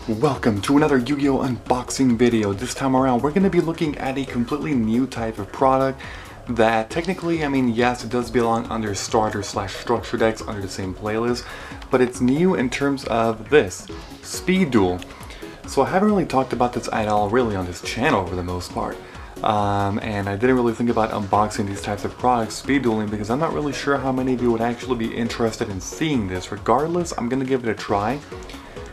Welcome to another Yu-Gi-Oh! Unboxing video. This time around we're going to be looking at a completely new type of product that technically, yes, it does belong under starter/structure decks under the same playlist, but it's new in terms of this, Speed Duel. So I haven't really talked about this at all really on this channel for the most part. And I didn't really think about unboxing these types of products, speed dueling, because I'm not really sure how many of you would actually be interested in seeing this. Regardless, I'm going to give it a try.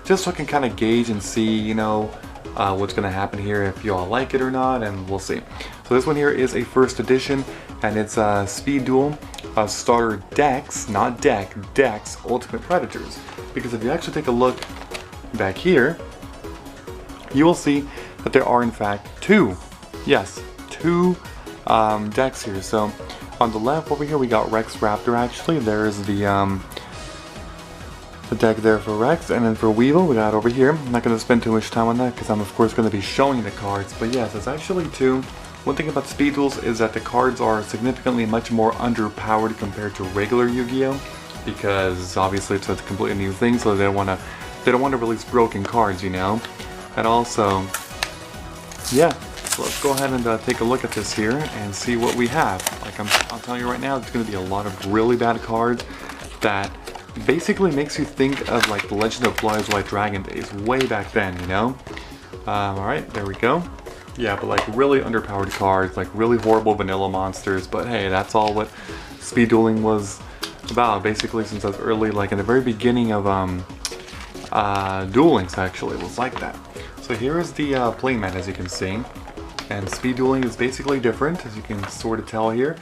Just so I can kind of gauge and see, what's going to happen here, if you all like it or not, and we'll see. So this one here is a first edition, and it's Speed Duel starter decks, not decks, Ultimate Predators. Because if you actually take a look back here, you will see that there are in fact two decks here. So on the left over here we got Rex Raptor. Actually, there's the deck there for Rex, and then for Weevil we got over here. I'm not going to spend too much time on that because I'm of course going to be showing the cards, but yes, it's actually two. One thing about Speed Duels is that the cards are significantly much more underpowered compared to regular Yu-Gi-Oh! Because obviously it's a completely new thing, so they don't want to release broken cards, And also, yeah, so let's go ahead and take a look at this here and see what we have. Like I'll tell you right now, it's going to be a lot of really bad cards that basically makes you think of like the Legend of Flyers White Dragon days, way back then, Alright, there we go. Yeah, but like really underpowered cards, like really horrible vanilla monsters, but hey, that's all what speed dueling was about, basically, since I was early, like in the very beginning of Duel Links, actually, it was like that. So here is the playmat, as you can see, and speed dueling is basically different, as you can sort of tell here.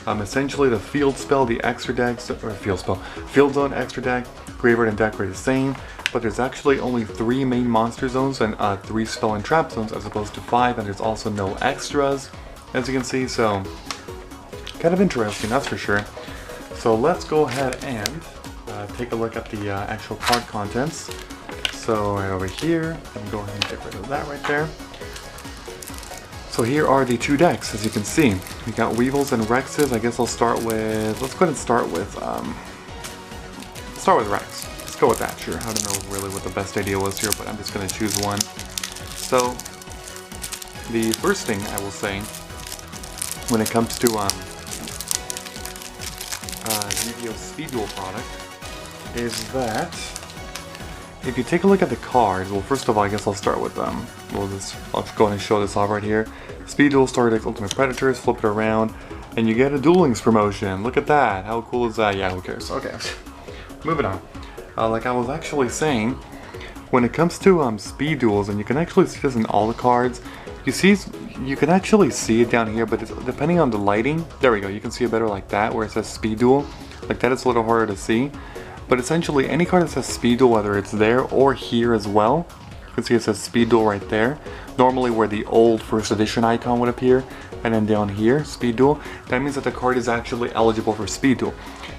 Essentially the field spell, the extra decks, or field zone extra deck, graveyard and deck are the same, but there's actually only 3 main monster zones and 3 spell and trap zones as opposed to 5, and there's also no extras, as you can see, so kind of interesting, that's for sure. So let's go ahead and take a look at the actual card contents. So right over here, I'm going to go ahead and get rid of that right there. So here are the 2 decks, as you can see. We got Weevils and Rexes. I guess I'll start with, let's go ahead and start with Rex. Let's go with that, sure. I don't know really what the best idea was here, but I'm just going to choose one. So, the first thing I will say, when it comes to Yu-Gi-Oh! Speed Duel product, is that if you take a look at the cards, well, first of all, I guess I'll start with I'll just go ahead and show this off right here. Speed Duel Starter Decks Ultimate Predators, flip it around, and you get a Duel Links promotion. Look at that. How cool is that? Yeah, who cares? Okay, moving on. Like I was actually saying, when it comes to Speed Duels, and you can actually see this in all the cards, you can actually see it down here, but it's, depending on the lighting, there we go, you can see it better like that, where it says Speed Duel. Like that, it's a little harder to see. But essentially, any card that says Speed Duel, whether it's there or here as well, you can see it says Speed Duel right there. Normally where the old first edition icon would appear, and then down here, Speed Duel, that means that the card is actually eligible for Speed Duel.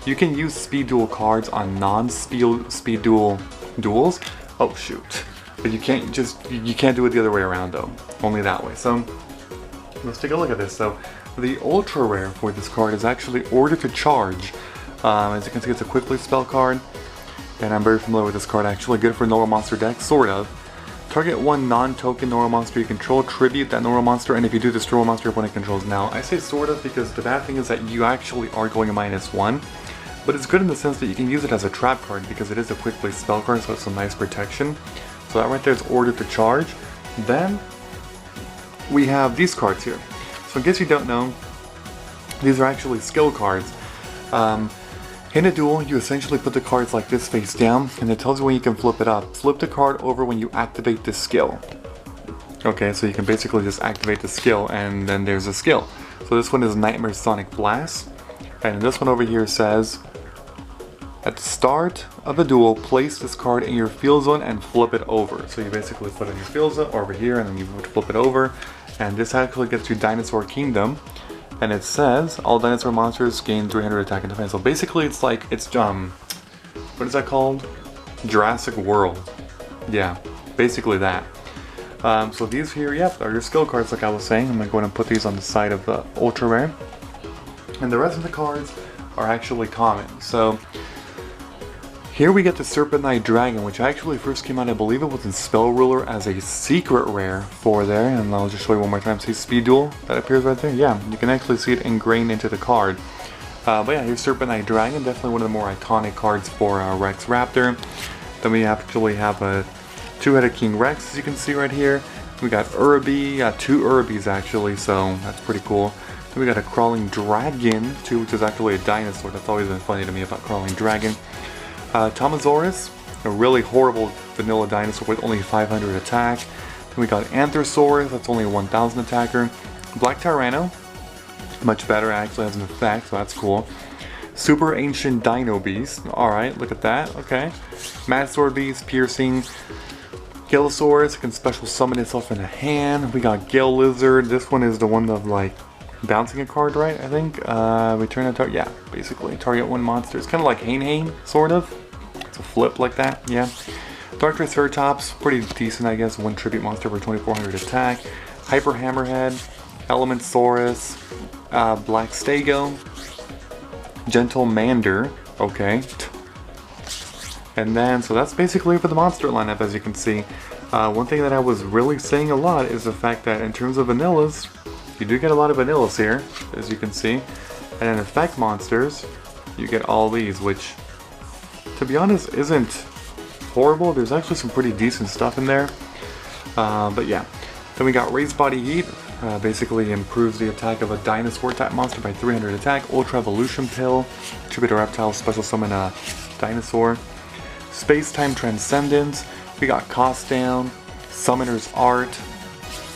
You can use Speed Duel cards on non-Speed Duel duels. Oh shoot. But you can't do it the other way around though. Only that way. So, let's take a look at this. So, the ultra rare for this card is actually Order to Charge. As you can see, it's a quickly spell card, and I'm very familiar with this card actually. Good for normal monster decks, sort of. Target one non-token normal monster you control, tribute that normal monster, and if you do, destroy a monster your opponent controls. Now, I say sort of because the bad thing is that you actually are going -1, but it's good in the sense that you can use it as a trap card because it is a quickly spell card, so it's some nice protection. So that right there is Order to Charge. Then, we have these cards here. So in case you don't know, these are actually skill cards. In a duel, you essentially put the cards like this face down, and it tells you when you can flip it up. Flip the card over when you activate this skill. Okay, so you can basically just activate the skill, and then there's a skill. So this one is Nightmare Sonic Blast, and this one over here says, at the start of a duel, place this card in your field zone and flip it over. So you basically put it in your field zone over here, and then you would flip it over, and this actually gets you Dinosaur Kingdom. And it says, all dinosaur monsters gain 300 attack and defense. So basically it's like, what is that called? Jurassic World. Yeah, basically that. So these here, yep, are your skill cards like I was saying. I'm going to go ahead and put these on the side of the ultra rare. And the rest of the cards are actually common. So Here we get the Serpent Dragon, which actually first came out, I believe it was in Spell Ruler as a secret rare for there, and I'll just show you one more time. See Speed Duel that appears right there? Yeah, you can actually see it ingrained into the card. But yeah, here's Serpent Dragon, definitely one of the more iconic cards for Rex Raptor. Then we actually have a two-headed King Rex, as you can see right here. We got Urubi, two Urubis actually, so that's pretty cool. Then we got a Crawling Dragon, too, which is actually a dinosaur. That's always been funny to me about Crawling Dragon. Tomosaurus, a really horrible vanilla dinosaur with only 500 attack. Then we got Anthrosaurus, that's only a 1000 attacker. Black Tyranno, much better, actually has an effect, so that's cool. Super Ancient Dino Beast, alright, look at that, okay. Mad Beast, Piercing. Gillosaurus can special summon itself in a hand. We got Gale Lizard, this one is the one of like bouncing a card, right, I think. Return a target, yeah, basically, target one monster. It's kind of like Hane, sort of. It's a flip like that, yeah. Dark Triceratops, pretty decent, I guess. One tribute monster for 2400 attack. Hyper Hammerhead, Elementsaurus, Black Stego, Gentle Mander, okay. And then, so that's basically for the monster lineup, as you can see. One thing that I was really saying a lot is the fact that in terms of vanillas, you do get a lot of vanillas here, as you can see. And in effect monsters, you get all these, which, to be honest, isn't horrible. There's actually some pretty decent stuff in there. But yeah. Then we got Raised Body Heat. Basically improves the attack of a dinosaur type monster by 300 attack. Ultra Evolution Pill. Tribute to Reptile, special summon a dinosaur. Space-Time Transcendence. We got Cost Down. Summoner's Art.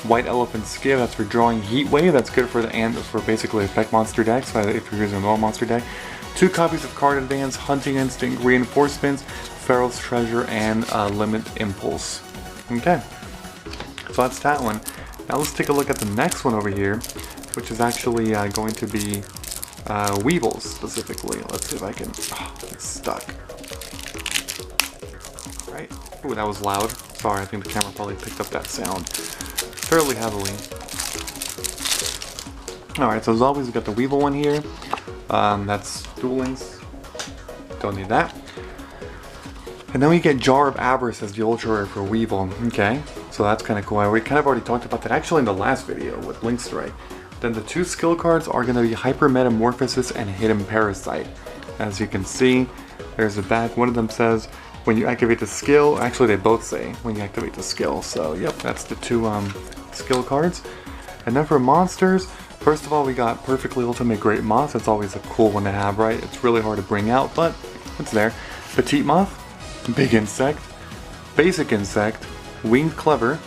White Elephant Skiv, that's for drawing Heat Wave. That's good for for basically effect monster decks, if you're using a normal monster deck. 2 copies of Card Advance, Hunting Instinct, Reinforcements, Pharaoh's Treasure, and Limit Impulse. Okay, so that's that one. Now let's take a look at the next one over here, which is actually going to be Weevils specifically. Let's see if I can. Oh, it's stuck. Right. Ooh, that was loud. Sorry, I think the camera probably picked up that sound fairly heavily. Alright, so as always, we got the Weevil one here. That's Duel Links. Don't need that. And then we get Jar of Avarice as the Ultra Rare for Weevil. Okay, so that's kind of cool. We kind of already talked about that actually in the last video with Link Strike. Then the 2 skill cards are going to be Hyper Metamorphosis and Hidden Parasite. As you can see, there's the back. One of them says, when you activate the skill, actually they both say when you activate the skill. So yep, that's the 2 skill cards. And then for monsters, first of all, we got Perfectly Ultimate Great Moth. That's always a cool one to have, right? It's really hard to bring out, but it's there. Petite Moth, Big Insect, Basic Insect, Winged Clever,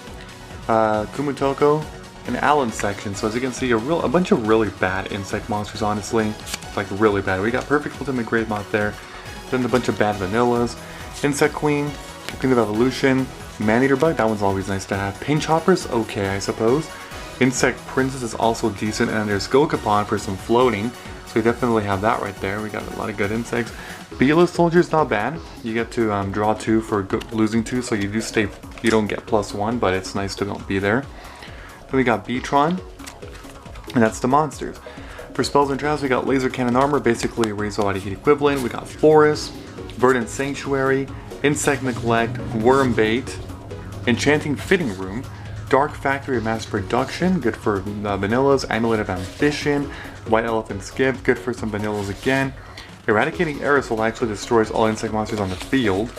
Kumutoko, and Allen section. So as you can see, a bunch of really bad insect monsters, honestly. Like really bad. We got Perfect Ultimate Great Moth there. Then a bunch of bad vanillas. Insect Queen, Queen of Evolution, Maneater Bug, that one's always nice to have. Pinch Hoppers, okay, I suppose. Insect Princess is also decent, and there's Gokapon for some floating, so we definitely have that right there. We got a lot of good insects. Beetle Soldier's not bad. You get to draw 2 for losing 2, so you don't get +1, but it's nice to not be there. Then we got Beatron, and that's the monsters. For spells and traps, we got Laser Cannon Armor, basically a Razor Body Heat equivalent. We got Forest, Verdant Sanctuary, Insect Neglect, Worm Bait, Enchanting Fitting Room, Dark Factory of Mass Production, good for vanillas. Amulet of Ambition, White Elephant Skiv, good for some vanillas again. Eradicating Aerosol actually destroys all insect monsters on the field.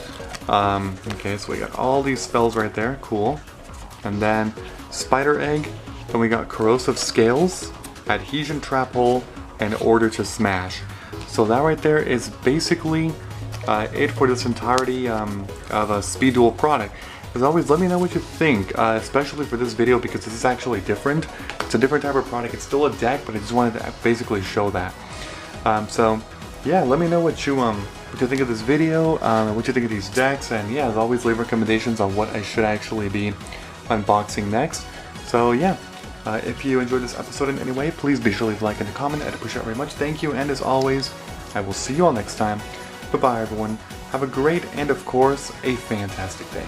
Okay, so we got all these spells right there, cool. And then Spider Egg, then we got Corrosive Scales, Adhesion Trap Hole, and Order to Smash. So that right there is basically it for this entirety of a Speed Duel product. As always, let me know what you think, especially for this video, because this is actually different. It's a different type of product. It's still a deck, but I just wanted to basically show that. So yeah, let me know what you think of this video, what you think of these decks, and yeah, as always, leave recommendations on what I should actually be unboxing next. So yeah, if you enjoyed this episode in any way, please be sure to leave a like and a comment. I'd appreciate it very much. Thank you, and as always, I will see you all next time. Bye-bye, everyone. Have a great and, of course, a fantastic day.